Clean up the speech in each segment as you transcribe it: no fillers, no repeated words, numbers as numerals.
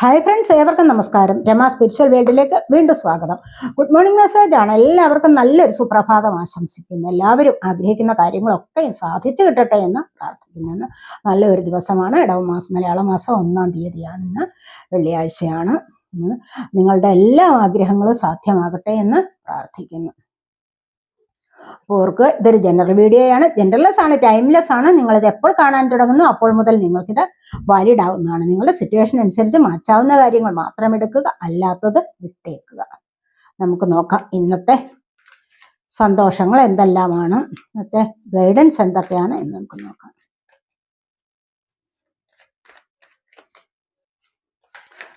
Hi friends, ഏവർക്കും നമസ്കാരം. Rama spiritual വേൾഡിലേക്ക് വീണ്ടും സ്വാഗതം. ഗുഡ് മോർണിംഗ് മെസ്സേജ് ആണ്. എല്ലാവർക്കും നല്ലൊരു സുപ്രഭാതം ആശംസിക്കുന്നു. എല്ലാവരും ആഗ്രഹിക്കുന്ന കാര്യങ്ങളൊക്കെ സാധിച്ചു കിട്ടട്ടെ എന്ന് പ്രാർത്ഥിക്കുന്നു. നല്ലൊരു ദിവസമാണ്. ഇടവമാസം മലയാള മാസം 1-ാം തീയതിയാണ്. ഇന്ന് വെള്ളിയാഴ്ചയാണ്. നിങ്ങളുടെ എല്ലാ ആഗ്രഹങ്ങളും സാധ്യമാകട്ടെ എന്ന് പ്രാർത്ഥിക്കുന്നു. അപ്പോൾ ഓർക്ക് ഇതൊരു ജനറൽ വീഡിയോയാണ്. ജനറൽലെസ് ആണ്, ടൈംലെസ് ആണ്. നിങ്ങളിത് എപ്പോൾ കാണാൻ തുടങ്ങുന്നു അപ്പോൾ മുതൽ നിങ്ങൾക്കിത് വാലിഡ് ആവുന്നതാണ്. നിങ്ങളുടെ സിറ്റുവേഷൻ അനുസരിച്ച് മാറ്റാവുന്ന കാര്യങ്ങൾ മാത്രം എടുക്കുക, അല്ലാത്തത് വിട്ടേക്കുക. നമുക്ക് നോക്കാം ഇന്നത്തെ സന്തോഷങ്ങൾ എന്തെല്ലാമാണ്, ഇന്നത്തെ ഗൈഡൻസ് എന്തൊക്കെയാണ് എന്ന് നമുക്ക് നോക്കാം.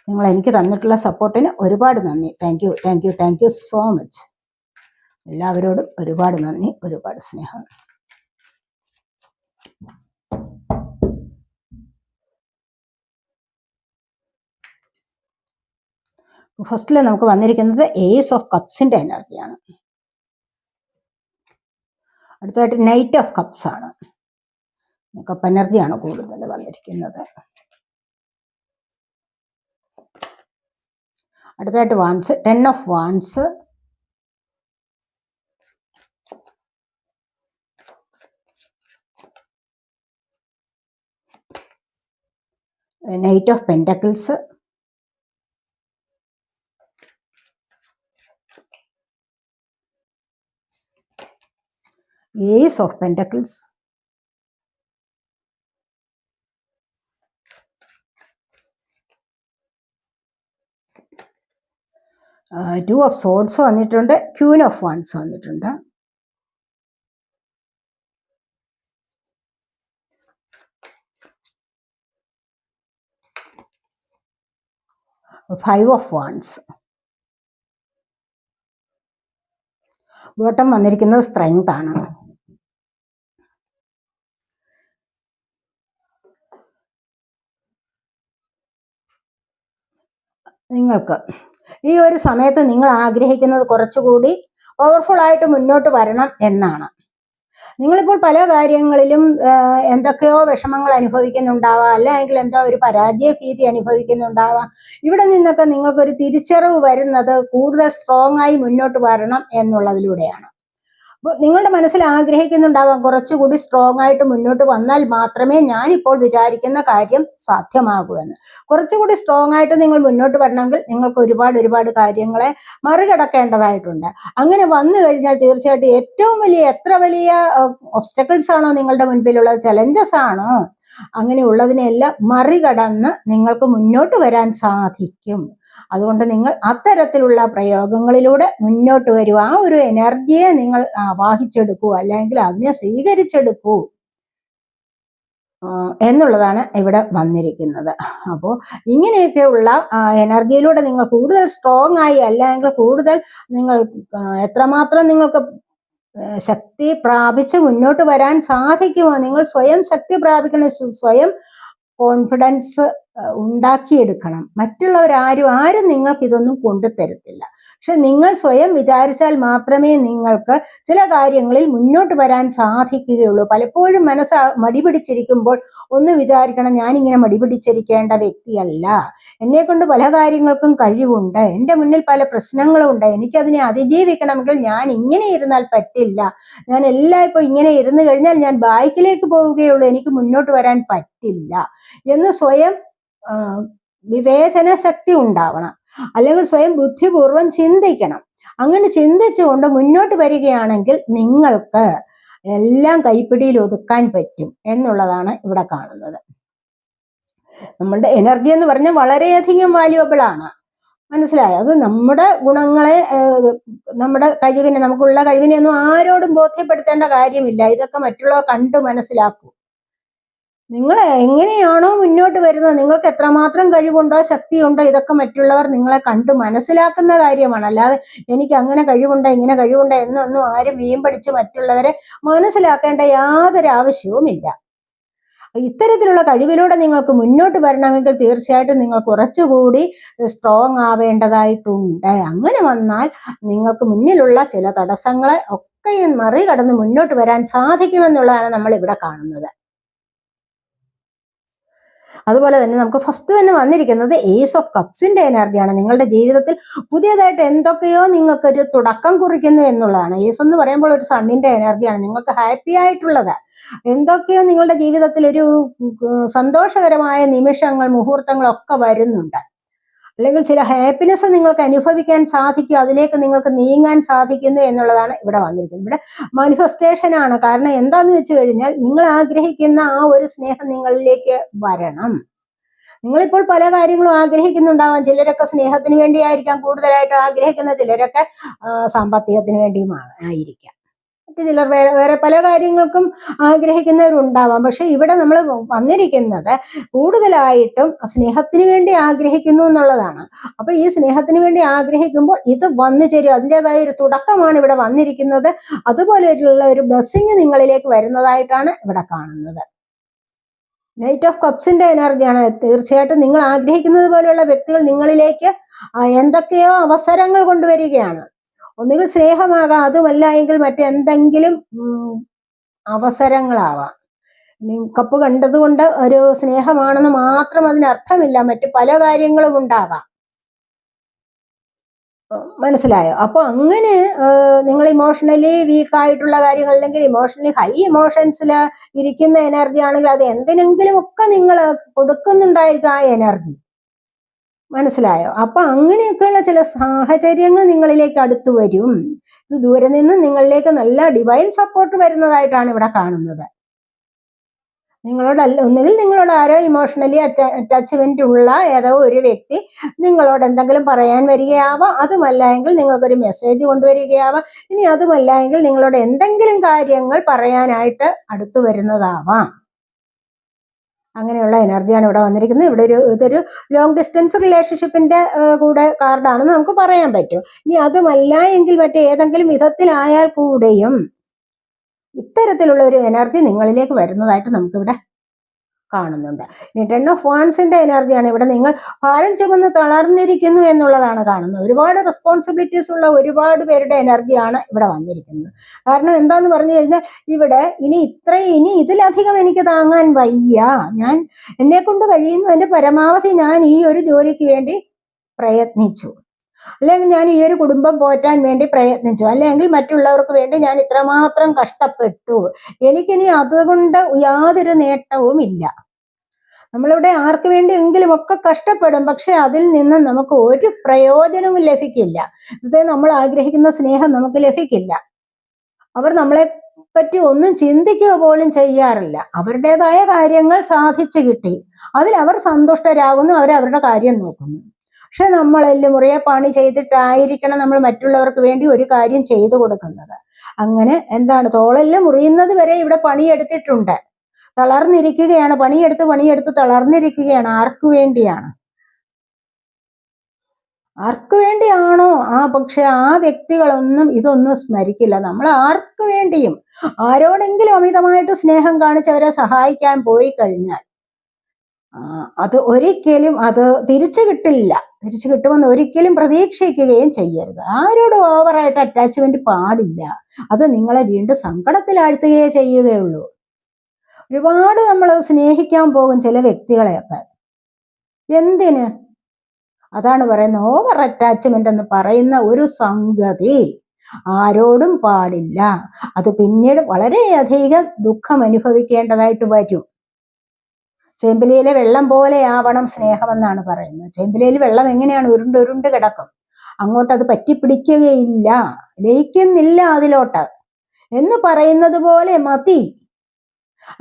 നിങ്ങൾ എനിക്ക് തന്നിട്ടുള്ള സപ്പോർട്ടിന് ഒരുപാട് നന്ദി. Thank you so much. എല്ലാവരോടും ഒരുപാട് നന്ദി, ഒരുപാട് സ്നേഹം. ഫസ്റ്റില് നമുക്ക് വന്നിരിക്കുന്നത് ഏസ് ഓഫ് കപ്സിന്റെ എനർജിയാണ്. അടുത്തതായിട്ട് നൈറ്റ് ഓഫ് കപ്സ് ആണ്. കപ്പ് എനർജിയാണ് കൂടുതൽ വന്നിരിക്കുന്നത്. അടുത്തതായിട്ട് wands, 10 of wands. Knight of pentacles. Ace of pentacles. Two of swords വന്നിട്ടുണ്ട്. ക്യൂൻ ഓഫ് വാൺസ് വന്നിട്ടുണ്ട്. Five of wands. ബോട്ടം വന്നിരിക്കുന്നത് സ്ട്രെങ്ത് ആണ്. നിങ്ങൾക്ക് ഈ ഒരു സമയത്ത് നിങ്ങൾ ആഗ്രഹിക്കുന്നത് കുറച്ചുകൂടി പവർഫുൾ ആയിട്ട് മുന്നോട്ട് വരണം എന്നാണ്. നിങ്ങളിപ്പോൾ പല കാര്യങ്ങളിലും എന്തൊക്കെയോ വിഷമങ്ങൾ അനുഭവിക്കുന്നുണ്ടാവാം, അല്ലെങ്കിൽ എന്തോ ഒരു പരാജയ ഭീതി അനുഭവിക്കുന്നുണ്ടാവാം. ഇവിടെ നിന്നൊക്കെ നിങ്ങൾക്കൊരു തിരിച്ചറിവ് വരുന്നത് കൂടുതൽ സ്ട്രോങ് ആയി മുന്നോട്ട് വരണം എന്നുള്ളതിലൂടെയാണ്. അപ്പോൾ നിങ്ങളുടെ മനസ്സിൽ ആഗ്രഹിക്കുന്നുണ്ടാവാം കുറച്ചുകൂടി സ്ട്രോങ് ആയിട്ട് മുന്നോട്ട് വന്നാൽ മാത്രമേ ഞാനിപ്പോൾ വിചാരിക്കുന്ന കാര്യം സാധ്യമാകൂ എന്ന്. കുറച്ചുകൂടി സ്ട്രോങ് ആയിട്ട് നിങ്ങൾ മുന്നോട്ട് വരണമെങ്കിൽ നിങ്ങൾക്ക് ഒരുപാട് കാര്യങ്ങളെ മറികടക്കേണ്ടതായിട്ടുണ്ട്. അങ്ങനെ വന്നു കഴിഞ്ഞാൽ തീർച്ചയായിട്ടും ഏറ്റവും എത്ര വലിയ ഒബ്സ്റ്റക്കിൾസ് ആണോ നിങ്ങളുടെ മുൻപിലുള്ള ചലഞ്ചസ് ആണോ, അങ്ങനെയുള്ളതിനെല്ലാം മറികടന്ന് നിങ്ങൾക്ക് മുന്നോട്ട് വരാൻ സാധിക്കും. അതുകൊണ്ട് നിങ്ങൾ അത്തരത്തിലുള്ള പ്രയോഗങ്ങളിലൂടെ മുന്നോട്ട് വരൂ. ആ ഒരു എനർജിയെ നിങ്ങൾ ആവാഹിച്ചെടുക്കൂ, അല്ലെങ്കിൽ അതിനെ സ്വീകരിച്ചെടുക്കൂ എന്നുള്ളതാണ് ഇവിടെ വന്നിരിക്കുന്നത്. അപ്പോൾ ഇങ്ങനെയൊക്കെയുള്ള എനർജിയിലൂടെ നിങ്ങൾ കൂടുതൽ സ്ട്രോങ് ആയി, അല്ലെങ്കിൽ കൂടുതൽ നിങ്ങൾ എത്രമാത്രം നിങ്ങൾക്ക് ശക്തി പ്രാപിച്ച് മുന്നോട്ട് വരാൻ സാധിക്കുമോ, നിങ്ങൾ സ്വയം ശക്തി പ്രാപിക്കണം, സ്വയം കോൺഫിഡൻസ് ഉണ്ടാക്കിയെടുക്കണം. ആരും നിങ്ങൾക്ക് ഇതൊന്നും കൊണ്ടുതരത്തില്ല. പക്ഷെ നിങ്ങൾ സ്വയം വിചാരിച്ചാൽ മാത്രമേ നിങ്ങൾക്ക് ചില കാര്യങ്ങളിൽ മുന്നോട്ട് വരാൻ സാധിക്കുകയുള്ളൂ. പലപ്പോഴും മനസ്സ് മടിപിടിച്ചിരിക്കുമ്പോൾ ഒന്ന് വിചാരിക്കണം, ഞാനിങ്ങനെ മടിപിടിച്ചിരിക്കേണ്ട വ്യക്തിയല്ല, എന്നെ കൊണ്ട് പല കാര്യങ്ങൾക്കും കഴിവുണ്ട്, എൻ്റെ മുന്നിൽ പല പ്രശ്നങ്ങളും ഉണ്ട്, എനിക്കതിനെ അതിജീവിക്കണമെങ്കിൽ ഞാൻ ഇങ്ങനെ ഇരുന്നാൽ പറ്റില്ല, ഞാൻ ഇപ്പോൾ ഇങ്ങനെ ഇരുന്ന് കഴിഞ്ഞാൽ ഞാൻ ബാക്കിലേക്ക് പോവുകയുള്ളൂ, എനിക്ക് മുന്നോട്ട് വരാൻ പറ്റില്ല എന്ന് സ്വയം വിവേചന ശക്തി ഉണ്ടാവണം, അല്ലെങ്കിൽ സ്വയം ബുദ്ധിപൂർവം ചിന്തിക്കണം. അങ്ങനെ ചിന്തിച്ചുകൊണ്ട് മുന്നോട്ട് വരികയാണെങ്കിൽ നിങ്ങൾക്ക് എല്ലാം കൈപ്പിടിയിൽ ഒതുക്കാൻ പറ്റും എന്നുള്ളതാണ് ഇവിടെ കാണുന്നത്. നമ്മളുടെ എനർജി എന്ന് പറഞ്ഞാൽ വളരെയധികം വാല്യുവബിൾ ആണ്. മനസ്സിലായോ? അത് നമ്മുടെ ഗുണങ്ങളെ, നമ്മുടെ കഴിവിനെ, നമുക്കുള്ള കഴിവിനെ ഒന്നും ആരോടും ബോധ്യപ്പെടുത്തേണ്ട കാര്യമില്ല. ഇതൊക്കെ മറ്റുള്ളവർ കണ്ടു മനസ്സിലാക്കൂ. നിങ്ങൾ എങ്ങനെയാണോ മുന്നോട്ട് വരുന്നത്, നിങ്ങൾക്ക് എത്രമാത്രം കഴിവുണ്ടോ, ശക്തിയുണ്ടോ, ഇതൊക്കെ മറ്റുള്ളവർ നിങ്ങളെ കണ്ടു മനസ്സിലാക്കുന്ന കാര്യമാണ്. അല്ലാതെ എനിക്ക് അങ്ങനെ കഴിവുണ്ട്, ഇങ്ങനെ കഴിവുണ്ട് എന്നൊന്നും ആരും വീമ്പടിച്ച് മറ്റുള്ളവരെ മനസ്സിലാക്കേണ്ട യാതൊരു ആവശ്യവുമില്ല. ഇത്തരത്തിലുള്ള കഴിവിലൂടെ നിങ്ങൾക്ക് മുന്നോട്ട് വരണമെങ്കിൽ തീർച്ചയായിട്ടും നിങ്ങൾ കുറച്ചുകൂടി സ്ട്രോങ് ആവേണ്ടതായിട്ടുണ്ട്. അങ്ങനെ വന്നാൽ നിങ്ങൾക്ക് മുന്നിലുള്ള ചില തടസ്സങ്ങളെ ഒക്കെ മറികടന്ന് മുന്നോട്ട് വരാൻ സാധിക്കുമെന്നുള്ളതാണ് നമ്മൾ ഇവിടെ കാണുന്നത്. അതുപോലെ തന്നെ നമുക്ക് ഫസ്റ്റ് തന്നെ വന്നിരിക്കുന്നത് ഏസ് ഓഫ് കപ്സിന്റെ എനർജിയാണ്. നിങ്ങളുടെ ജീവിതത്തിൽ പുതിയതായിട്ട് എന്തൊക്കെയോ നിങ്ങൾക്കൊരു തുടക്കം കുറിക്കുന്നു എന്നുള്ളതാണ്. ഏസ് എന്ന് പറയുമ്പോൾ ഒരു സണ്ണിന്റെ എനർജിയാണ്. നിങ്ങൾക്ക് ഹാപ്പി ആയിട്ടുള്ളത് എന്തൊക്കെയോ നിങ്ങളുടെ ജീവിതത്തിൽ ഒരു സന്തോഷകരമായ നിമിഷങ്ങൾ, മുഹൂർത്തങ്ങളൊക്കെ വരുന്നുണ്ട്. അല്ലെങ്കിൽ ചില ഹാപ്പിനെസ് നിങ്ങൾക്ക് അനുഭവിക്കാൻ സാധിക്കും, അതിലേക്ക് നിങ്ങൾക്ക് നീങ്ങാൻ സാധിക്കുന്നു എന്നുള്ളതാണ് ഇവിടെ വന്നിരിക്കുന്നത്. ഇവിടെ മാനിഫെസ്റ്റേഷൻ ആണ്. കാരണം എന്താന്ന് വെച്ച് കഴിഞ്ഞാൽ നിങ്ങൾ ആഗ്രഹിക്കുന്ന ആ ഒരു സ്നേഹം നിങ്ങളിലേക്ക് വരണം. നിങ്ങളിപ്പോൾ പല കാര്യങ്ങളും ആഗ്രഹിക്കുന്നുണ്ടാവാം. ചിലരൊക്കെ സ്നേഹത്തിന് വേണ്ടിയായിരിക്കാം കൂടുതലായിട്ട് ആഗ്രഹിക്കുന്ന, ചിലരൊക്കെ സാമ്പത്തികത്തിന് വേണ്ടിയും ആയിരിക്കാം. ചിലർ വേറെ വേറെ പല കാര്യങ്ങൾക്കും ആഗ്രഹിക്കുന്നവരുണ്ടാവാം. പക്ഷെ ഇവിടെ നമ്മൾ വന്നിരിക്കുന്നത് കൂടുതലായിട്ടും സ്നേഹത്തിന് വേണ്ടി ആഗ്രഹിക്കുന്നു എന്നുള്ളതാണ്. അപ്പൊ ഈ സ്നേഹത്തിന് വേണ്ടി ആഗ്രഹിക്കുമ്പോൾ ഇത് വന്നു ചേരും, അതിൻ്റെതായ ഒരു തുടക്കമാണ് ഇവിടെ വന്നിരിക്കുന്നത്. അതുപോലെയുള്ള ഒരു ബ്ലെസ്സിങ് നിങ്ങളിലേക്ക് വരുന്നതായിട്ടാണ് ഇവിടെ കാണുന്നത്. നൈറ്റ് ഓഫ് കപ്സിന്റെ എനർജിയാണ്. തീർച്ചയായിട്ടും നിങ്ങൾ ആഗ്രഹിക്കുന്നത് പോലെയുള്ള വ്യക്തികൾ നിങ്ങളിലേക്ക് എന്തൊക്കെയോ അവസരങ്ങൾ കൊണ്ടുവരികയാണ്. ഒന്നുകിൽ സ്നേഹമാകാം, അതുമല്ല എങ്കിൽ മറ്റെന്തെങ്കിലും അവസരങ്ങളാവാം. കപ്പ് കണ്ടതുകൊണ്ട് ഒരു സ്നേഹമാണെന്ന് മാത്രം അതിനർത്ഥമില്ല, മറ്റു പല കാര്യങ്ങളും ഉണ്ടാകാം. മനസ്സിലായോ? അപ്പൊ അങ്ങനെ നിങ്ങൾ ഇമോഷണലി വീക്കായിട്ടുള്ള കാര്യങ്ങൾ, അല്ലെങ്കിൽ ഇമോഷണലി ഹൈ ഇമോഷൻസിൽ ഇരിക്കുന്ന എനർജി ആണെങ്കിൽ അത് എന്തിനെങ്കിലും ഒക്കെ നിങ്ങൾ കൊടുക്കുന്നുണ്ടായിരിക്കും ആ എനർജി. മനസ്സിലായോ? അപ്പൊ അങ്ങനെയൊക്കെയുള്ള ചില സാഹചര്യങ്ങൾ നിങ്ങളിലേക്ക് അടുത്തു വരും. ഇത് ദൂരെ നിന്ന് നിങ്ങളിലേക്ക് നല്ല ഡിവൈൻ സപ്പോർട്ട് വരുന്നതായിട്ടാണ് ഇവിടെ കാണുന്നത്. ഒന്നുകിൽ നിങ്ങളോട് ആരോ ഇമോഷണലി അറ്റാച്ച്മെന്റ് ഉള്ള ഏതോ ഒരു വ്യക്തി നിങ്ങളോട് എന്തെങ്കിലും പറയാൻ വരികയാവാം. അതുമല്ല എങ്കിൽ നിങ്ങൾക്കൊരു മെസ്സേജ് കൊണ്ടുവരികയാവാം. ഇനി അതുമല്ല എങ്കിൽ നിങ്ങളോട് എന്തെങ്കിലും കാര്യങ്ങൾ പറയാനായിട്ട് അടുത്തു വരുന്നതാവാം. അങ്ങനെയുള്ള എനർജിയാണ് ഇവിടെ വന്നിരിക്കുന്നത്. ഇവിടെ ഇതൊരു ലോങ് ഡിസ്റ്റൻസ് റിലേഷൻഷിപ്പിന്റെ കൂടെ കാർഡാണെന്ന് നമുക്ക് പറയാൻ പറ്റും. ഇനി അതുമല്ല എങ്കിൽ മറ്റേതെങ്കിലും വിധത്തിലായാൽ കൂടെയും ഇത്തരത്തിലുള്ള ഒരു എനർജി നിങ്ങളിലേക്ക് വരുന്നതായിട്ട് നമുക്കിവിടെ കാണുന്നുണ്ട്. ഇനി 10 ഓഫ് വാൻസിന്റെ എനർജിയാണ്. ഇവിടെ നിങ്ങൾ ഭാരം ചുമന്ന് തളർന്നിരിക്കുന്നു എന്നുള്ളതാണ് കാണുന്നത്. ഒരുപാട് റെസ്പോൺസിബിലിറ്റീസ് ഉള്ള ഒരുപാട് പേരുടെ എനർജിയാണ് ഇവിടെ വന്നിരിക്കുന്നത്. കാരണം എന്താന്ന് പറഞ്ഞു കഴിഞ്ഞാൽ ഇവിടെ ഇനി ഇതിലധികം എനിക്ക് താങ്ങാൻ വയ്യ, ഞാൻ എന്നെ കൊണ്ട് കഴിയുന്നതിന്റെ പരമാവധി ഞാൻ ഈ ഒരു ജോലിക്ക് വേണ്ടി പ്രയത്നിച്ചു, അല്ലെങ്കിൽ ഞാൻ ഈ ഒരു കുടുംബം പോറ്റാൻ വേണ്ടി പ്രയത്നിച്ചു, അല്ലെങ്കിൽ മറ്റുള്ളവർക്ക് വേണ്ടി ഞാൻ ഇത്രമാത്രം കഷ്ടപ്പെട്ടു, എനിക്കിനി അതുകൊണ്ട് യാതൊരു നേട്ടവും ഇല്ല. നമ്മളിവിടെ ആർക്ക് വേണ്ടി എങ്കിലും ഒക്കെ കഷ്ടപ്പെടും, പക്ഷെ അതിൽ നിന്ന് നമുക്ക് ഒരു പ്രയോജനവും ലഭിക്കില്ല. ഇത് നമ്മൾ ആഗ്രഹിക്കുന്ന സ്നേഹം നമുക്ക് ലഭിക്കില്ല. അവർ നമ്മളെ പറ്റി ഒന്നും ചിന്തിക്കുക പോലും ചെയ്യാറില്ല. അവരുടേതായ കാര്യങ്ങൾ സാധിച്ചു കിട്ടി, അതിൽ അവർ സന്തുഷ്ടരാകുന്നു, അവരവരുടെ കാര്യം നോക്കുന്നു. പക്ഷെ നമ്മളെല്ലാം മുറിയെ പണി ചെയ്തിട്ടായിരിക്കണം നമ്മൾ മറ്റുള്ളവർക്ക് വേണ്ടി ഒരു കാര്യം ചെയ്തു കൊടുക്കുന്നത്. അങ്ങനെ എന്താണ്, തോളെല്ലാം മുറിയുന്നത് വരെ ഇവിടെ പണിയെടുത്തിട്ടുണ്ട്, തളർന്നിരിക്കുകയാണ്, പണിയെടുത്ത് തളർന്നിരിക്കുകയാണ്. ആർക്കു വേണ്ടിയാണ്? ആർക്കു വേണ്ടിയാണോ പക്ഷെ ആ വ്യക്തികളൊന്നും ഇതൊന്നും സ്മരിക്കില്ല. നമ്മൾ ആർക്കു വേണ്ടിയും ആരോടെങ്കിലും അമിതമായിട്ട് സ്നേഹം കാണിച്ചവരെ സഹായിക്കാൻ പോയി കഴിഞ്ഞാൽ അത് ഒരിക്കലും അത് തിരിച്ചു കിട്ടില്ല. തിരിച്ചു കിട്ടുമെന്ന് ഒരിക്കലും പ്രതീക്ഷിക്കുകയും ചെയ്യരുത്. ആരോടും ഓവറായിട്ട് അറ്റാച്ച്മെന്റ് പാടില്ല. അത് നിങ്ങളെ വീണ്ടും സങ്കടത്തിലാഴ്ത്തുകയേ ചെയ്യുകയുള്ളൂ. ഒരുപാട് നമ്മൾ സ്നേഹിക്കാൻ പോകും ചില വ്യക്തികളെയൊക്കെ. എന്തിന്? അതാണ് പറയുന്നത്, ഓവർ അറ്റാച്ച്മെന്റ് എന്ന് പറയുന്ന ഒരു സംഗതി ആരോടും പാടില്ല. അത് പിന്നീട് വളരെയധികം ദുഃഖം അനുഭവിക്കേണ്ടതായിട്ട് വരും. ചെമ്പിലയിലെ വെള്ളം പോലെ ആവണം സ്നേഹമെന്നാണ് പറയുന്നത്. ചെമ്പിലയിൽ വെള്ളം എങ്ങനെയാണ്? ഉരുണ്ട് കിടക്കും, അങ്ങോട്ട് അത് പറ്റിപ്പിടിക്കുകയില്ല, ലയിക്കുന്നില്ല അതിലോട്ട് എന്ന് പറയുന്നത് പോലെ മതി.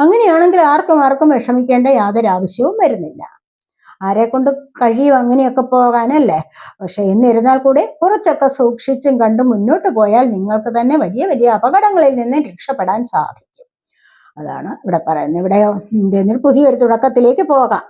അങ്ങനെയാണെങ്കിൽ ആർക്കും വിഷമിക്കേണ്ട യാതൊരു ആവശ്യവും വരുന്നില്ല. ആരെ കൊണ്ട് കഴിയും അങ്ങനെയൊക്കെ പോകാനല്ലേ? പക്ഷെ എന്നിരുന്നാൽ കൂടി കുറച്ചൊക്കെ സൂക്ഷിച്ചും കണ്ടും മുന്നോട്ട് പോയാൽ നിങ്ങൾക്ക് തന്നെ വലിയ വലിയ അപകടങ്ങളിൽ നിന്ന് രക്ഷപ്പെടാൻ സാധിക്കും. അതാണ് ഇവിടെ പറയുന്നത്. ഇവിടെ പുതിയൊരു തുടക്കത്തിലേക്ക് പോകാം.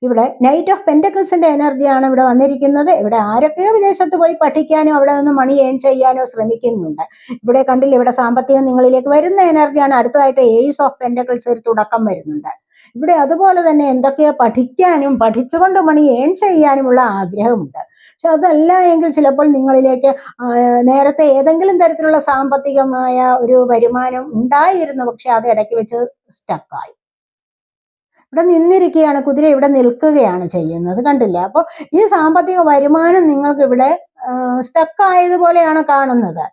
ഇവിടെ നൈറ്റ് ഓഫ് പെന്റക്കിൾസിന്റെ എനർജിയാണ് ഇവിടെ വന്നിരിക്കുന്നത്. ഇവിടെ ആരൊക്കെയോ വിദേശത്ത് പോയി പഠിക്കാനോ അവിടെ നിന്ന് മണി ഏൺ ചെയ്യാനോ ശ്രമിക്കുന്നുണ്ട്. ഇവിടെ കണ്ടില്ല, ഇവിടെ സാമ്പത്തികം നിങ്ങളിലേക്ക് വരുന്ന എനർജിയാണ്. അടുത്തതായിട്ട് ഏസ് ഓഫ് പെന്റക്കിൾസ് ഒരു തുടക്കം വരുന്നുണ്ട്. ഇവിടെ അതുപോലെ തന്നെ എന്തൊക്കെയോ പഠിക്കാനും പഠിച്ചുകൊണ്ട് മണി ഏൺ ചെയ്യാനുമുള്ള ആഗ്രഹമുണ്ട്. പക്ഷെ അതല്ല എങ്കിൽ ചിലപ്പോൾ നിങ്ങളിലേക്ക് നേരത്തെ ഏതെങ്കിലും തരത്തിലുള്ള സാമ്പത്തികമായ ഒരു വരുമാനം ഉണ്ടായിരുന്നു, പക്ഷെ അത് ഇടയ്ക്ക് വെച്ച് സ്റ്റക്കായി. ഇവിടെ നിന്നിരിക്കുകയാണ്, കുതിര ഇവിടെ നിൽക്കുകയാണ് ചെയ്യുന്നത്, കണ്ടില്ലേ? അപ്പോൾ ഈ സാമ്പത്തിക വരുമാനം നിങ്ങൾക്ക് ഇവിടെ സ്റ്റക്ക് ആയതുപോലെയാണ് കാണുന്നത്.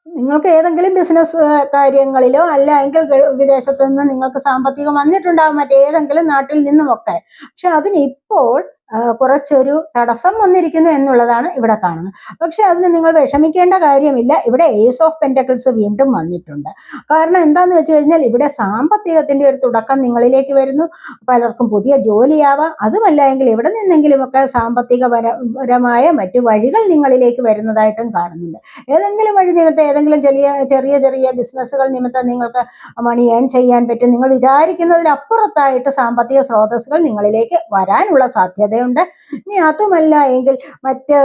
നിങ്ങൾക്ക് ഏതെങ്കിലും ബിസിനസ് കാര്യങ്ങളിലോ അല്ലെങ്കിൽ വിദേശത്ത് നിന്ന് നിങ്ങൾക്ക് സാമ്പത്തികം വന്നിട്ടുണ്ടാവും, മറ്റേതെങ്കിലും നാട്ടിൽ നിന്നുമൊക്കെ. പക്ഷെ അതിനിപ്പോൾ കുറച്ചൊരു തടസ്സം വന്നിരിക്കുന്നു എന്നുള്ളതാണ് ഇവിടെ കാണുന്നത്. പക്ഷെ അതിന് നിങ്ങൾ വിഷമിക്കേണ്ട കാര്യമില്ല. ഇവിടെ ഏസ് ഓഫ് പെന്റക്കിൾസ് വീണ്ടും വന്നിട്ടുണ്ട്. കാരണം എന്താന്ന് വെച്ച് കഴിഞ്ഞാൽ ഇവിടെ സാമ്പത്തികത്തിന്റെ ഒരു തുടക്കം നിങ്ങളിലേക്ക് വരുന്നു. പലർക്കും പുതിയ ജോലിയാവാം, അതുമല്ല എങ്കിൽ എവിടെ നിന്നെങ്കിലുമൊക്കെ സാമ്പത്തികപരമായ മറ്റു വഴികൾ നിങ്ങളിലേക്ക് വരുന്നതായിട്ടും കാണുന്നുണ്ട്. ഏതെങ്കിലും വഴി നിമിത്തം, ഏതെങ്കിലും ചെറിയ ചെറിയ ബിസിനസ്സുകൾ നിമിത്തം നിങ്ങൾക്ക് മണി ഏൺ ചെയ്യാൻ പറ്റും. നിങ്ങൾ വിചാരിക്കുന്നതിലപ്പുറത്തായിട്ട് സാമ്പത്തിക സ്രോതസ്സുകൾ നിങ്ങളിലേക്ക് വരാനുള്ള സാധ്യതയുണ്ട്. ഇനി അതുമല്ല എങ്കിൽ മറ്റ്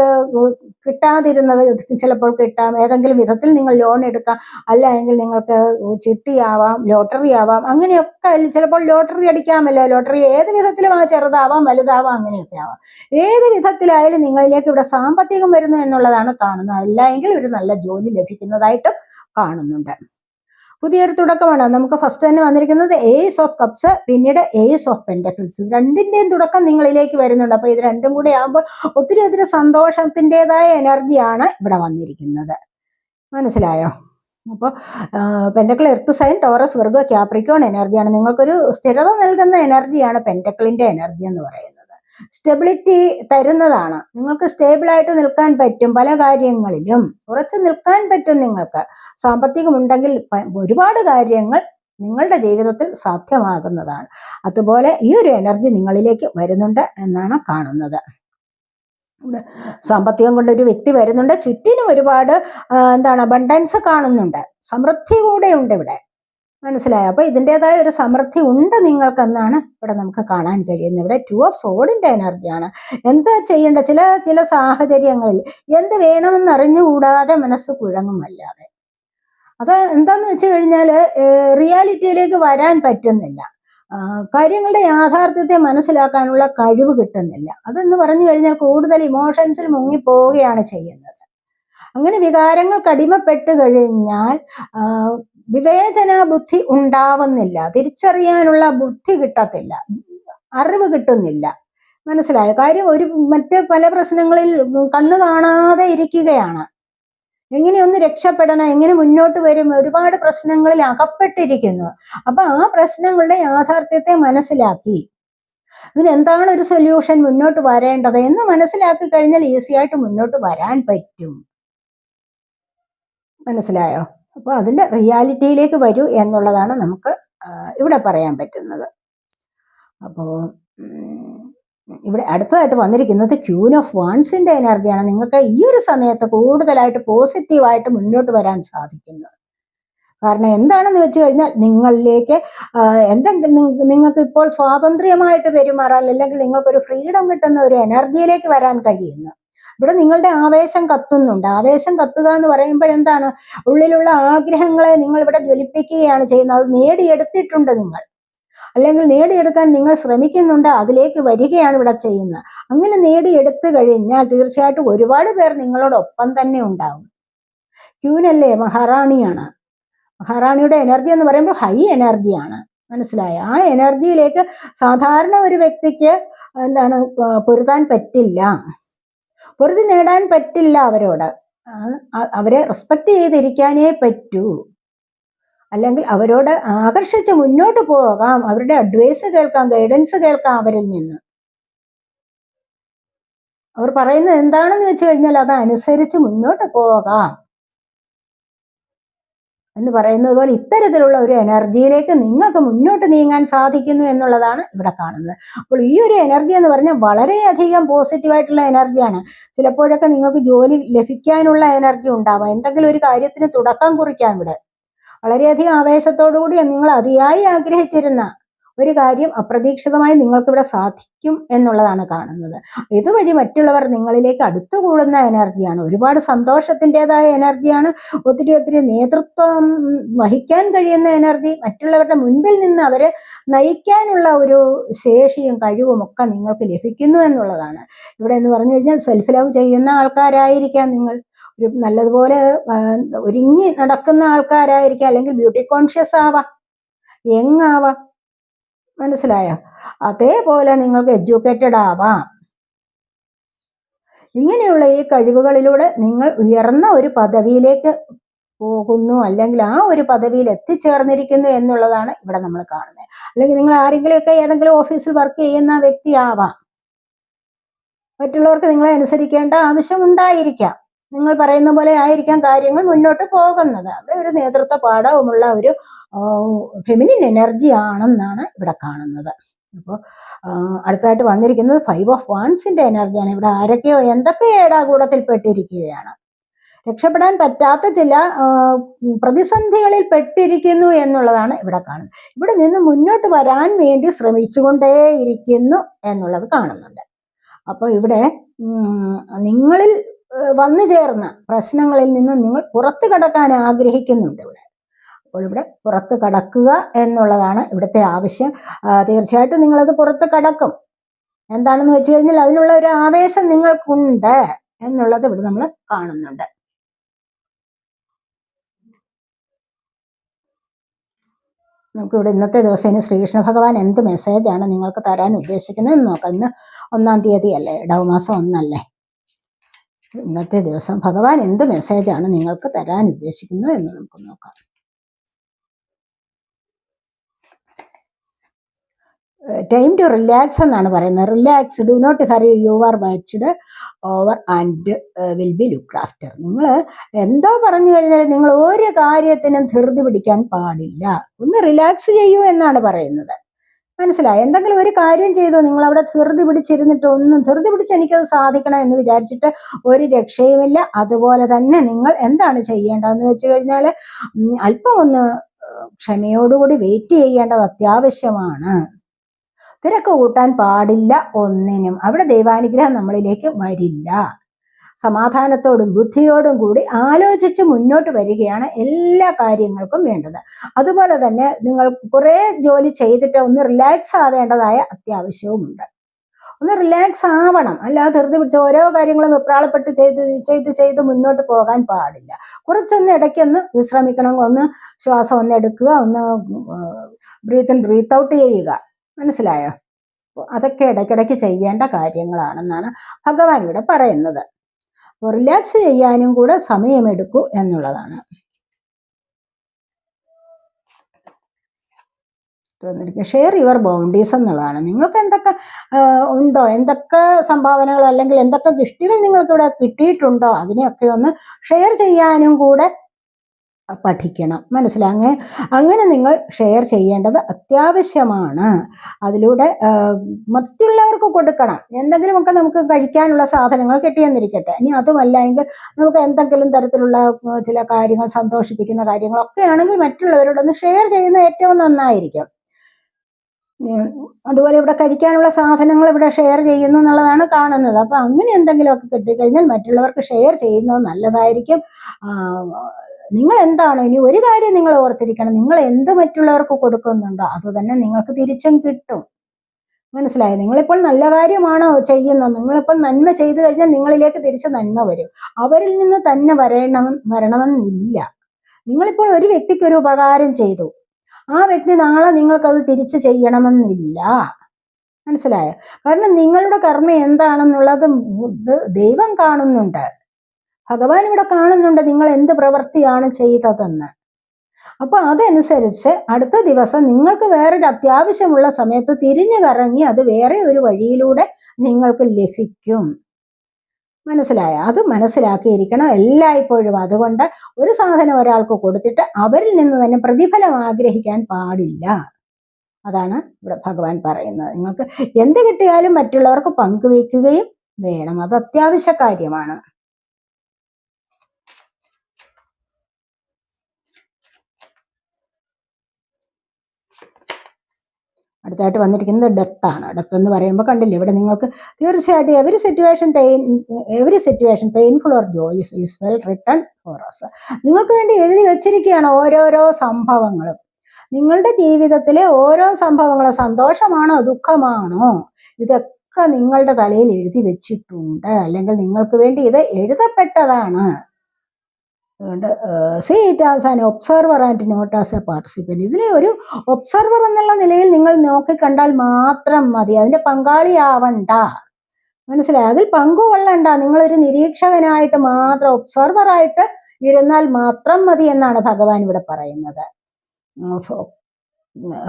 കിട്ടാതിരുന്നത് ചിലപ്പോൾ കിട്ടാം. ഏതെങ്കിലും വിധത്തിൽ നിങ്ങൾ ലോൺ എടുക്കാം, അല്ല എങ്കിൽ നിങ്ങൾക്ക് ചിട്ടിയാവാം, ലോട്ടറി ആവാം, അങ്ങനെയൊക്കെ. ചിലപ്പോൾ ലോട്ടറി അടിക്കാമല്ലോ. ലോട്ടറി ഏത് വിധത്തിലും ചെറുതാവാം, വലുതാവാം, അങ്ങനെയൊക്കെ ആവാം. ഏത് വിധത്തിലായാലും നിങ്ങളിലേക്ക് ഇവിടെ സാമ്പത്തികം വരുന്നു എന്നുള്ളതാണ് കാണുന്നത്. അല്ല എങ്കിൽ ഒരു നല്ല ജോലി ലഭിക്കുന്നതായിട്ടും കാണുന്നുണ്ട്. പുതിയൊരു തുടക്കമാണ്. നമുക്ക് ഫസ്റ്റ് തന്നെ വന്നിരിക്കുന്നത് ഏസ് ഓഫ് കപ്സ്, പിന്നീട് ഏസ് ഓഫ് പെന്റക്കിൾസ്. രണ്ടിന്റെയും തുടക്കം നിങ്ങളിലേക്ക് വരുന്നുണ്ട്. അപ്പൊ ഇത് രണ്ടും കൂടി ആകുമ്പോൾ ഒത്തിരി സന്തോഷത്തിൻ്റെതായ എനർജിയാണ് ഇവിടെ വന്നിരിക്കുന്നത്. മനസ്സിലായോ? അപ്പോൾ pentacle earth sign, Taurus, Virgo, Capricorn എനർജിയാണ്. നിങ്ങൾക്കൊരു സ്ഥിരത നൽകുന്ന എനർജിയാണ് പെന്റക്കിളിന്റെ എനർജി എന്ന് പറയുന്നത്. സ്റ്റെബിലിറ്റി തരുന്നതാണ്. നിങ്ങൾക്ക് സ്റ്റേബിളായിട്ട് നിൽക്കാൻ പറ്റും, പല കാര്യങ്ങളിലും ഉറച്ചു നിൽക്കാൻ പറ്റും. നിങ്ങൾക്ക് സാമ്പത്തികമുണ്ടെങ്കിൽ ഒരുപാട് കാര്യങ്ങൾ നിങ്ങളുടെ ജീവിതത്തിൽ സാധ്യമാകുന്നതാണ്. അതുപോലെ ഈ ഒരു എനർജി നിങ്ങളിലേക്ക് വരുന്നുണ്ട് എന്നാണ് കാണുന്നത്. സാമ്പത്തികം കൊണ്ട് ഒരു വ്യക്തി വരുന്നുണ്ട്. ചുറ്റിനും ഒരുപാട് അബണ്ടൻസ് കാണുന്നുണ്ട്, സമൃദ്ധി കൂടെ ഉണ്ട് ഇവിടെ. മനസ്സിലായോ? അപ്പൊ ഇതിൻ്റെതായ ഒരു സമൃദ്ധി ഉണ്ട് നിങ്ങൾക്കെന്നാണ് ഇവിടെ നമുക്ക് കാണാൻ കഴിയുന്നത്. ഇവിടെ 2 ഓഫ് സോഡിന്റെ എനർജിയാണ്. എന്താ ചെയ്യേണ്ട? ചില സാഹചര്യങ്ങളിൽ എന്ത് വേണമെന്ന് അറിഞ്ഞുകൂടാതെ മനസ്സ് കുഴങ്ങുമല്ലാതെ. അത് എന്താന്ന് വെച്ച് കഴിഞ്ഞാൽ റിയാലിറ്റിയിലേക്ക് വരാൻ പറ്റുന്നില്ല. കാര്യങ്ങളുടെ യാഥാർത്ഥ്യത്തെ മനസ്സിലാക്കാനുള്ള കഴിവ് കിട്ടുന്നില്ല. അതെന്ന് പറഞ്ഞു കഴിഞ്ഞാൽ കൂടുതൽ ഇമോഷൻസിൽ മുങ്ങിപ്പോവുകയാണ് ചെയ്യുന്നത്. അങ്ങനെ വികാരങ്ങൾക്ക് അടിമപ്പെട്ട് കഴിഞ്ഞാൽ വിവേചന ബുദ്ധി ഉണ്ടാവുന്നില്ല, തിരിച്ചറിയാനുള്ള ബുദ്ധി കിട്ടത്തില്ല, അറിവ് കിട്ടുന്നില്ല. മനസ്സിലായ കാര്യം? മറ്റ് പല പ്രശ്നങ്ങളിൽ കണ്ണു കാണാതെ ഇരിക്കുകയാണ്. എങ്ങനെയൊന്ന് രക്ഷപ്പെടണം, എങ്ങനെ മുന്നോട്ട് വരും, ഒരുപാട് പ്രശ്നങ്ങളിൽ അകപ്പെട്ടിരിക്കുന്നു. അപ്പൊ ആ പ്രശ്നങ്ങളുടെ യാഥാർത്ഥ്യത്തെ മനസ്സിലാക്കി ഇതിനെന്താണ് ഒരു സൊല്യൂഷൻ, മുന്നോട്ട് വരേണ്ടത് എന്ന് മനസ്സിലാക്കി കഴിഞ്ഞാൽ ഈസി ആയിട്ട് മുന്നോട്ട് വരാൻ പറ്റും. മനസ്സിലായോ? അപ്പോൾ അതിന്റെ റിയാലിറ്റിയിലേക്ക് വരൂ എന്നുള്ളതാണ് നമുക്ക് ഇവിടെ പറയാൻ പറ്റുന്നത്. അപ്പോൾ ഇവിടെ അടുത്തതായിട്ട് വന്നിരിക്കുന്നത് ക്യൂൻ ഓഫ് വാൺസിന്റെ എനർജിയാണ്. നിങ്ങൾക്ക് ഈ ഒരു സമയത്ത് കൂടുതലായിട്ട് പോസിറ്റീവായിട്ട് മുന്നോട്ട് വരാൻ സാധിക്കുന്നത്. കാരണം എന്താണെന്ന് വെച്ച് കഴിഞ്ഞാൽ നിങ്ങളിലേക്ക് എന്തെങ്കിലും നിങ്ങൾക്ക് ഇപ്പോൾ സ്വാതന്ത്ര്യമായിട്ട് പെരുമാറാൻ, അല്ലെങ്കിൽ നിങ്ങൾക്കൊരു ഫ്രീഡം കിട്ടുന്ന ഒരു എനർജിയിലേക്ക് വരാൻ കഴിയുന്നു. ഇവിടെ നിങ്ങളുടെ ആവേശം കത്തുന്നുണ്ട്. ആവേശം കത്തുക എന്ന് പറയുമ്പോൾ എന്താണ്? ഉള്ളിലുള്ള ആഗ്രഹങ്ങളെ നിങ്ങൾ ഇവിടെ ജ്വലിപ്പിക്കുകയാണ് ചെയ്യുന്നത്. അത് നേടിയെടുത്തിട്ടുണ്ട് നിങ്ങൾ, അല്ലെങ്കിൽ നേടിയെടുക്കാൻ നിങ്ങൾ ശ്രമിക്കുന്നുണ്ട്, അതിലേക്ക് വരികയാണ് ഇവിടെ ചെയ്യുന്നത്. അങ്ങനെ നേടിയെടുത്തു കഴിഞ്ഞാൽ തീർച്ചയായിട്ടും ഒരുപാട് പേർ നിങ്ങളോടൊപ്പം തന്നെ ഉണ്ടാവും. ക്യൂനല്ലേ, മഹാറാണിയാണ്. മഹാറാണിയുടെ എനർജി എന്ന് പറയുമ്പോൾ ഹൈ എനർജിയാണ്. മനസ്സിലായ? ആ എനർജിയിലേക്ക് സാധാരണ ഒരു വ്യക്തിക്ക് പൊരുതാൻ പറ്റില്ല, പൊരുതി നേടാൻ പറ്റില്ല. അവരെ റെസ്പെക്ട് ചെയ്തിരിക്കാനേ പറ്റൂ, അല്ലെങ്കിൽ അവരോട് ആകർഷിച്ച് മുന്നോട്ട് പോകാം, അവരുടെ അഡ്വൈസ് കേൾക്കാം, ഗൈഡൻസ് കേൾക്കാം അവരിൽ നിന്ന്. അവർ പറയുന്നത് എന്താണെന്ന് വെച്ച് കഴിഞ്ഞാൽ അതനുസരിച്ച് മുന്നോട്ട് പോകാം എന്ന് പറയുന്നത് പോലെ ഇത്തരത്തിലുള്ള ഒരു എനർജിയിലേക്ക് നിങ്ങൾക്ക് മുന്നോട്ട് നീങ്ങാൻ സാധിക്കുന്നു എന്നുള്ളതാണ് ഇവിടെ കാണുന്നത്. അപ്പോൾ ഈ ഒരു എനർജി എന്ന് പറഞ്ഞാൽ വളരെയധികം പോസിറ്റീവായിട്ടുള്ള എനർജിയാണ്. ചിലപ്പോഴൊക്കെ നിങ്ങൾക്ക് ജോലി ലഭിക്കാനുള്ള എനർജി ഉണ്ടാവാം, എന്തെങ്കിലും ഒരു കാര്യത്തിന് തുടക്കം കുറിക്കാം. ഇവിടെ വളരെയധികം ആവേശത്തോടുകൂടി നിങ്ങൾ അതിയായി ആഗ്രഹിച്ചിരുന്ന ഒരു കാര്യം അപ്രതീക്ഷിതമായി നിങ്ങൾക്കിവിടെ സാധിക്കും എന്നുള്ളതാണ് കാണുന്നത്. ഇതുവഴി മറ്റുള്ളവർ നിങ്ങളിലേക്ക് അടുത്തുകൂടുന്ന എനർജിയാണ്. ഒരുപാട് സന്തോഷത്തിൻ്റെതായ എനർജിയാണ്. ഒത്തിരി നേതൃത്വം വഹിക്കാൻ കഴിയുന്ന എനർജി, മറ്റുള്ളവരുടെ മുൻപിൽ നിന്ന് അവരെ നയിക്കാനുള്ള ഒരു ശേഷിയും കഴിവും ഒക്കെ നിങ്ങൾക്ക് ലഭിക്കുന്നു എന്നുള്ളതാണ് ഇവിടെ എന്ന് പറഞ്ഞു കഴിഞ്ഞാൽ. സെൽഫ് ലവ് ചെയ്യുന്ന ആൾക്കാരായിരിക്കാം നിങ്ങൾ, ഒരു നല്ലതുപോലെ ഒരുങ്ങി നടക്കുന്ന ആൾക്കാരായിരിക്കാം, അല്ലെങ്കിൽ ബ്യൂട്ടി കോൺഷ്യസ് ആവാം. യങ് ആവാം. മനസ്സിലായോ? അതേപോലെ നിങ്ങൾക്ക് എഡ്യൂക്കേറ്റഡ് ആവാം. ഇങ്ങനെയുള്ള ഈ കഴിവുകളിലൂടെ നിങ്ങൾ ഉയർന്ന ഒരു പദവിയിലേക്ക് പോകുന്നു, അല്ലെങ്കിൽ ആ ഒരു പദവിയിൽ എത്തിച്ചേർന്നിരിക്കുന്നു എന്നുള്ളതാണ് ഇവിടെ നമ്മൾ കാണുന്നത്. അല്ലെങ്കിൽ നിങ്ങൾ ആരെങ്കിലുമൊക്കെ ഏതെങ്കിലും ഓഫീസിൽ വർക്ക് ചെയ്യുന്ന വ്യക്തിയാവാം. മറ്റുള്ളവർക്ക് നിങ്ങളെ അനുസരിക്കേണ്ട ആവശ്യം ഉണ്ടായിരിക്കാം. നിങ്ങൾ പറയുന്ന പോലെ ആയിരിക്കാം കാര്യങ്ങൾ മുന്നോട്ട് പോകുന്നത്. അവിടെ ഒരു നേതൃത്വ പാഠവുമുള്ള ഒരു ഫെമിനിൻ എനർജി ആണെന്നാണ് ഇവിടെ കാണുന്നത്. അപ്പോൾ അടുത്തായിട്ട് വന്നിരിക്കുന്നത് 5 ഓഫ് വാൻസിന്റെ എനർജിയാണ്. ഇവിടെ ആരൊക്കെയോ എന്തൊക്കെയോ ഏടാകൂടത്തിൽ പെട്ടിരിക്കുകയാണ്. രക്ഷപ്പെടാൻ പറ്റാത്ത ചില പ്രതിസന്ധികളിൽ പെട്ടിരിക്കുന്നു എന്നുള്ളതാണ് ഇവിടെ കാണുന്നത്. ഇവിടെ നിന്ന് മുന്നോട്ട് വരാൻ വേണ്ടി ശ്രമിച്ചുകൊണ്ടേയിരിക്കുന്നു എന്നുള്ളത് കാണുന്നുണ്ട്. അപ്പോൾ ഇവിടെ നിങ്ങളിൽ വന്നു ചേർന്ന പ്രശ്നങ്ങളിൽ നിന്ന് നിങ്ങൾ പുറത്തു കടക്കാൻ ആഗ്രഹിക്കുന്നുണ്ട് ഇവിടെ. അപ്പോൾ ഇവിടെ പുറത്ത് കടക്കുക എന്നുള്ളതാണ് ഇവിടുത്തെ ആവശ്യം. തീർച്ചയായിട്ടും നിങ്ങളത് പുറത്ത് കടക്കും. എന്താണെന്ന് വെച്ച് കഴിഞ്ഞാൽ അതിനുള്ള ഒരു ആവേശം നിങ്ങൾക്കുണ്ട് എന്നുള്ളത് ഇവിടെ നമ്മൾ കാണുന്നുണ്ട്. നമുക്കിവിടെ ഇന്നത്തെ ദിവസം ഇനി ശ്രീകൃഷ്ണ ഭഗവാൻ എന്ത് മെസ്സേജാണ് നിങ്ങൾക്ക് തരാൻ ഉദ്ദേശിക്കുന്നത് എന്ന് നോക്കാം. ഇന്ന് 1-ാം തീയതി അല്ലേ, ഇടവമാസം 1 ഇന്നത്തെ ദിവസം ഭഗവാൻ എന്ത് മെസ്സേജാണ് നിങ്ങൾക്ക് തരാൻ ഉദ്ദേശിക്കുന്നത് എന്ന് നമുക്ക് നോക്കാം. ടൈം ടു റിലാക്സ് എന്നാണ് പറയുന്നത്. Relax, do not hurry, you are watched over and will be looked after. നിങ്ങൾ എന്തോ പറഞ്ഞു കഴിഞ്ഞാൽ നിങ്ങൾ ഒരു കാര്യത്തിനും ധൃതി പിടിക്കാൻ പാടില്ല. ഒന്ന് റിലാക്സ് ചെയ്യൂ എന്നാണ് പറയുന്നത്. മനസ്സിലായി? എന്തെങ്കിലും ഒരു കാര്യം ചെയ്തു, നിങ്ങൾ അവിടെ ധൃതി പിടിച്ചിരുന്നിട്ട് ഒന്നും ധൃതി പിടിച്ച് എനിക്കത് സാധിക്കണം എന്ന് വിചാരിച്ചിട്ട് ഒരു രക്ഷയുമില്ല. അതുപോലെ തന്നെ നിങ്ങൾ എന്താണ് ചെയ്യേണ്ടതെന്ന് വെച്ച് കഴിഞ്ഞാൽ അല്പം ഒന്ന് ക്ഷമയോടുകൂടി വെയിറ്റ് ചെയ്യേണ്ടത് അത്യാവശ്യമാണ്. തിരക്ക് കൂട്ടാൻ പാടില്ല ഒന്നിനും. അവിടെ ദൈവാനുഗ്രഹം നമ്മളിലേക്ക് വരില്ല. സമാധാനത്തോടും ബുദ്ധിയോടും കൂടി ആലോചിച്ച് മുന്നോട്ട് വരികയാണ് എല്ലാ കാര്യങ്ങൾക്കും വേണ്ടത്. അതുപോലെ തന്നെ നിങ്ങൾ കുറേ ജോലി ചെയ്തിട്ട് ഒന്ന് റിലാക്സ് ആവേണ്ടതായ അത്യാവശ്യവുമുണ്ട്. ഒന്ന് റിലാക്സ് ആവണം. അല്ലാതെ ധൃതി പിടിച്ച ഓരോ കാര്യങ്ങളും വെപ്രാളപ്പെട്ട് ചെയ്ത് മുന്നോട്ട് പോകാൻ പാടില്ല. കുറച്ചൊന്ന് ഇടയ്ക്കൊന്ന് വിശ്രമിക്കണം. ഒന്ന് ശ്വാസം ഒന്ന് എടുക്കുക, ഒന്ന് ബ്രീത്ത് ഇൻ ബ്രീത്ത് ഔട്ട് ചെയ്യുക. മനസ്സിലായോ? അതൊക്കെ ഇടയ്ക്കിടയ്ക്ക് ചെയ്യേണ്ട കാര്യങ്ങളാണെന്നാണ് ഭഗവാൻ ഇവിടെ പറയുന്നത്. അപ്പോൾ റിലാക്സ് ചെയ്യാനും കൂടെ സമയമെടുക്കൂ എന്നുള്ളതാണ്. ഷെയർ യുവർ ബൗണ്ടീസ് എന്നുള്ളതാണ്. നിങ്ങൾക്ക് എന്തൊക്കെ ഉണ്ടോ, എന്തൊക്കെ സംഭാവനകൾ അല്ലെങ്കിൽ എന്തൊക്കെ ഗിഫ്റ്റുകൾ നിങ്ങൾക്ക് ഇവിടെ കിട്ടിയിട്ടുണ്ടോ അതിനെയൊക്കെ ഒന്ന് ഷെയർ ചെയ്യാനും കൂടെ പഠിക്കണം. മനസ്സിലാങ്ങ് അങ്ങനെ നിങ്ങൾ ഷെയർ ചെയ്യേണ്ടത് അത്യാവശ്യമാണ്. അതിലൂടെ മറ്റുള്ളവർക്ക് കൊടുക്കണം. എന്തെങ്കിലുമൊക്കെ നമുക്ക് കഴിക്കാനുള്ള സാധനങ്ങൾ കിട്ടിയെന്നിരിക്കട്ടെ. ഇനി അതുമല്ല എങ്കിൽ നമുക്ക് എന്തെങ്കിലും തരത്തിലുള്ള ചില കാര്യങ്ങൾ, സന്തോഷിപ്പിക്കുന്ന കാര്യങ്ങളൊക്കെ ആണെങ്കിൽ മറ്റുള്ളവരോടൊന്ന് ഷെയർ ചെയ്യുന്നത് ഏറ്റവും നന്നായിരിക്കും. അതുപോലെ ഇവിടെ കഴിക്കാനുള്ള സാധനങ്ങൾ ഇവിടെ ഷെയർ ചെയ്യുന്നു എന്നുള്ളതാണ് കാണുന്നത്. അപ്പൊ അങ്ങനെ എന്തെങ്കിലുമൊക്കെ കിട്ടിക്കഴിഞ്ഞാൽ മറ്റുള്ളവർക്ക് ഷെയർ ചെയ്യുന്നത് നല്ലതായിരിക്കും. നിങ്ങൾ എന്താണ്, ഇനി ഒരു കാര്യം നിങ്ങൾ ഓർത്തിരിക്കണം, നിങ്ങൾ എന്ത് മറ്റുള്ളവർക്ക് കൊടുക്കുന്നുണ്ടോ അത് തന്നെ നിങ്ങൾക്ക് തിരിച്ചും കിട്ടും. മനസ്സിലായോ? നിങ്ങളിപ്പോൾ നല്ല കാര്യമാണോ ചെയ്യുന്നത്, നിങ്ങളിപ്പോൾ നന്മ ചെയ്തു കഴിഞ്ഞാൽ നിങ്ങളിലേക്ക് തിരിച്ച് നന്മ വരും. അവരിൽ നിന്ന് തന്നെ വരണമെന്നില്ല. നിങ്ങളിപ്പോൾ ഒരു വ്യക്തിക്ക് ഒരു ഉപകാരം ചെയ്തു, ആ വ്യക്തി നാളെ നിങ്ങൾക്കത് തിരിച്ചു ചെയ്യണമെന്നില്ല. മനസ്സിലായോ? കാരണം നിങ്ങളുടെ കർമ്മം എന്താണെന്നുള്ളത് ദൈവം കാണുന്നുണ്ട്, ഭഗവാൻ ഇവിടെ കാണുന്നുണ്ട് നിങ്ങൾ എന്ത് പ്രവൃത്തിയാണ് ചെയ്തതെന്ന്. അപ്പൊ അതനുസരിച്ച് അടുത്ത ദിവസം നിങ്ങൾക്ക് വേറൊരു അത്യാവശ്യമുള്ള സമയത്ത് തിരിഞ്ഞു കറങ്ങി അത് വേറെ ഒരു വഴിയിലൂടെ നിങ്ങൾക്ക് ലഭിക്കും. മനസ്സിലായ? അത് മനസ്സിലാക്കിയിരിക്കണം എല്ലായ്പ്പോഴും. അതുകൊണ്ട് ഒരു സാധനം ഒരാൾക്ക് കൊടുത്തിട്ട് അവരിൽ നിന്ന് തന്നെ പ്രതിഫലം ആഗ്രഹിക്കാൻ പാടില്ല. അതാണ് ഇവിടെ ഭഗവാൻ പറയുന്നത്. നിങ്ങൾക്ക് എന്ത് കിട്ടിയാലും മറ്റുള്ളവർക്ക് പങ്കുവയ്ക്കുകയും വേണം. അത് അത്യാവശ്യ കാര്യമാണ്. അടുത്തായിട്ട് വന്നിരിക്കുന്നത് ഡെത്താണ്. ഡെത്ത് എന്ന് പറയുമ്പോൾ കണ്ടില്ലേ, ഇവിടെ നിങ്ങൾക്ക് തീർച്ചയായിട്ടും every situation painful or joys is well written for us. നിങ്ങൾക്ക് വേണ്ടി എഴുതി വെച്ചിരിക്കുകയാണ് ഓരോരോ സംഭവങ്ങളും. നിങ്ങളുടെ ജീവിതത്തിലെ ഓരോ സംഭവങ്ങളും സന്തോഷമാണോ ദുഃഖമാണോ ഇതൊക്കെ നിങ്ങളുടെ തലയിൽ എഴുതി വെച്ചിട്ടുണ്ട്. അല്ലെങ്കിൽ നിങ്ങൾക്ക് വേണ്ടി ഇത് എഴുതപ്പെട്ടതാണ്. അതുകൊണ്ട് see it as an observer and not as a participant. ഇതിലെ ഒരു ഒബ്സർവർ എന്നുള്ള നിലയിൽ നിങ്ങൾ നോക്കിക്കണ്ടാൽ മാത്രം മതി, അതിൻ്റെ പങ്കാളിയാവണ്ട. മനസ്സിലായി? അതിൽ പങ്കുകൊള്ളണ്ട. നിങ്ങളൊരു നിരീക്ഷകനായിട്ട് മാത്രം, ഒബ്സർവറായിട്ട് ഇരുന്നാൽ മാത്രം മതി എന്നാണ് ഭഗവാൻ ഇവിടെ പറയുന്നത്.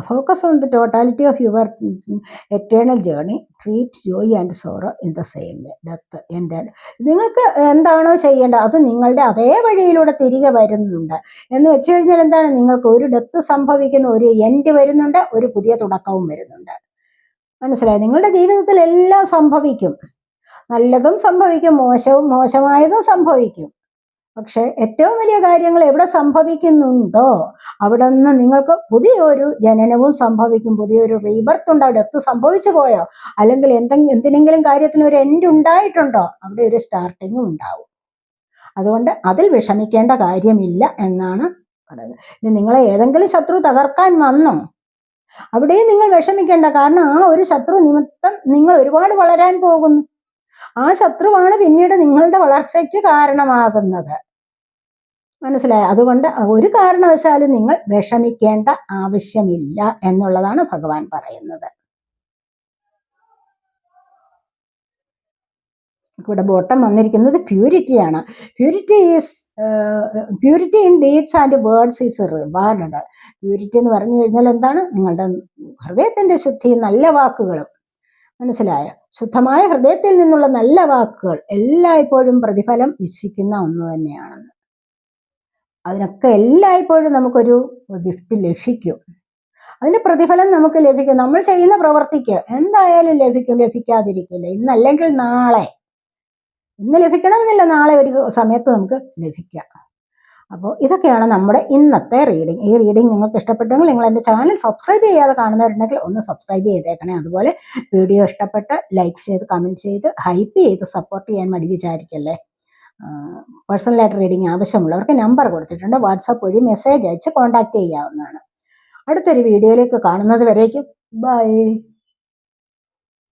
Focus on the totality of your eternal journey, treat joy and sorrow in the same way. Death എൻ്റെ നിങ്ങൾക്ക് എന്താണോ ചെയ്യേണ്ടത് അത് നിങ്ങളുടെ അതേ വഴിയിലൂടെ തിരികെ വരുന്നുണ്ട്. എന്ന് വെച്ച് കഴിഞ്ഞാൽ എന്താണ്, നിങ്ങൾക്ക് ഒരു ഡെത്ത് സംഭവിക്കുന്ന, ഒരു എൻഡ് വരുന്നുണ്ട്, ഒരു പുതിയ തുടക്കവും വരുന്നുണ്ട്. മനസ്സിലായി? നിങ്ങളുടെ ജീവിതത്തിൽ എല്ലാം സംഭവിക്കും, നല്ലതും സംഭവിക്കും, മോശമായതും സംഭവിക്കും. പക്ഷെ ഏറ്റവും വലിയ കാര്യങ്ങൾ എവിടെ സംഭവിക്കുന്നുണ്ടോ അവിടെ നിന്ന് നിങ്ങൾക്ക് പുതിയൊരു ജനനവും സംഭവിക്കും, പുതിയൊരു റീബർത്ത് ഉണ്ടാവും. ഡെത്ത് സംഭവിച്ചു പോയോ, അല്ലെങ്കിൽ എന്തിനെങ്കിലും കാര്യത്തിന് ഒരു എൻഡ് ഉണ്ടായിട്ടുണ്ടോ, അവിടെ ഒരു സ്റ്റാർട്ടിങ്ങും ഉണ്ടാവും. അതുകൊണ്ട് അതിൽ വിഷമിക്കേണ്ട കാര്യമില്ല എന്നാണ് പറയുന്നത്. ഇനി നിങ്ങളെ ഏതെങ്കിലും ശത്രു തകർക്കാൻ വന്നോ, അവിടെയും നിങ്ങൾ വിഷമിക്കേണ്ട. കാരണം ആ ഒരു ശത്രു നിമിത്തം നിങ്ങൾ ഒരുപാട് വളരാൻ പോകുന്നു. ആ ശത്രുവാണ് പിന്നീട് നിങ്ങളുടെ വളർച്ചയ്ക്ക് കാരണമാകുന്നത്. മനസ്സിലായി? അതുകൊണ്ട് ഒരു കാരണവശാലും നിങ്ങൾ വിഷമിക്കേണ്ട ആവശ്യമില്ല എന്നുള്ളതാണ് ഭഗവാൻ പറയുന്നത്. ഇവിടെ ബോട്ടം വന്നിരിക്കുന്നത് പ്യൂരിറ്റിയാണ്. Purity in deeds and words is rewarded. Purity എന്ന് പറഞ്ഞു കഴിഞ്ഞാൽ എന്താണ്, നിങ്ങളുടെ ഹൃദയത്തിന്റെ ശുദ്ധി, നല്ല വാക്കുകളും. മനസ്സിലായ? ശുദ്ധമായ ഹൃദയത്തിൽ നിന്നുള്ള നല്ല വാക്കുകൾ എല്ലായ്പ്പോഴും പ്രതിഫലം ഇച്ഛിക്കുന്ന ഒന്ന് തന്നെയാണെന്ന്. അതിനൊക്കെ എല്ലായ്പ്പോഴും നമുക്കൊരു ഗിഫ്റ്റ് ലഭിക്കും, അതിന്റെ പ്രതിഫലം നമുക്ക് ലഭിക്കും. നമ്മൾ ചെയ്യുന്ന പ്രവൃത്തിക്ക് എന്തായാലും ലഭിക്കും, ലഭിക്കാതിരിക്കില്ല. ഇന്നല്ലെങ്കിൽ നാളെ, ഇന്ന് ലഭിക്കണമെന്നില്ല, നാളെ ഒരു സമയത്ത് നമുക്ക് ലഭിക്കാം. അപ്പോൾ ഇതൊക്കെയാണ് നമ്മുടെ ഇന്നത്തെ റീഡിങ്. ഈ റീഡിങ് നിങ്ങൾക്ക് ഇഷ്ടപ്പെട്ടെങ്കിൽ നിങ്ങൾ എൻ്റെ ചാനൽ സബ്സ്ക്രൈബ് ചെയ്യാതെ കാണുന്നവരുണ്ടെങ്കിൽ ഒന്ന് സബ്സ്ക്രൈബ് ചെയ്തേക്കണേ. അതുപോലെ വീഡിയോ ഇഷ്ടപ്പെട്ട് ലൈക്ക് ചെയ്ത് കമൻറ്റ് ചെയ്ത് ഹൈപ്പ് ചെയ്ത് സപ്പോർട്ട് ചെയ്യാൻ മടി വിചാരിക്കല്ലേ. പേഴ്സണലായിട്ട് റീഡിങ് ആവശ്യമുള്ളവർക്ക് നമ്പർ കൊടുത്തിട്ടുണ്ട്, വാട്സാപ്പ് വഴി മെസ്സേജ് അയച്ച് കോൺടാക്റ്റ് ചെയ്യാവുന്നതാണ്. അടുത്തൊരു വീഡിയോയിലേക്ക് കാണുന്നത് വരേക്കും ബൈ.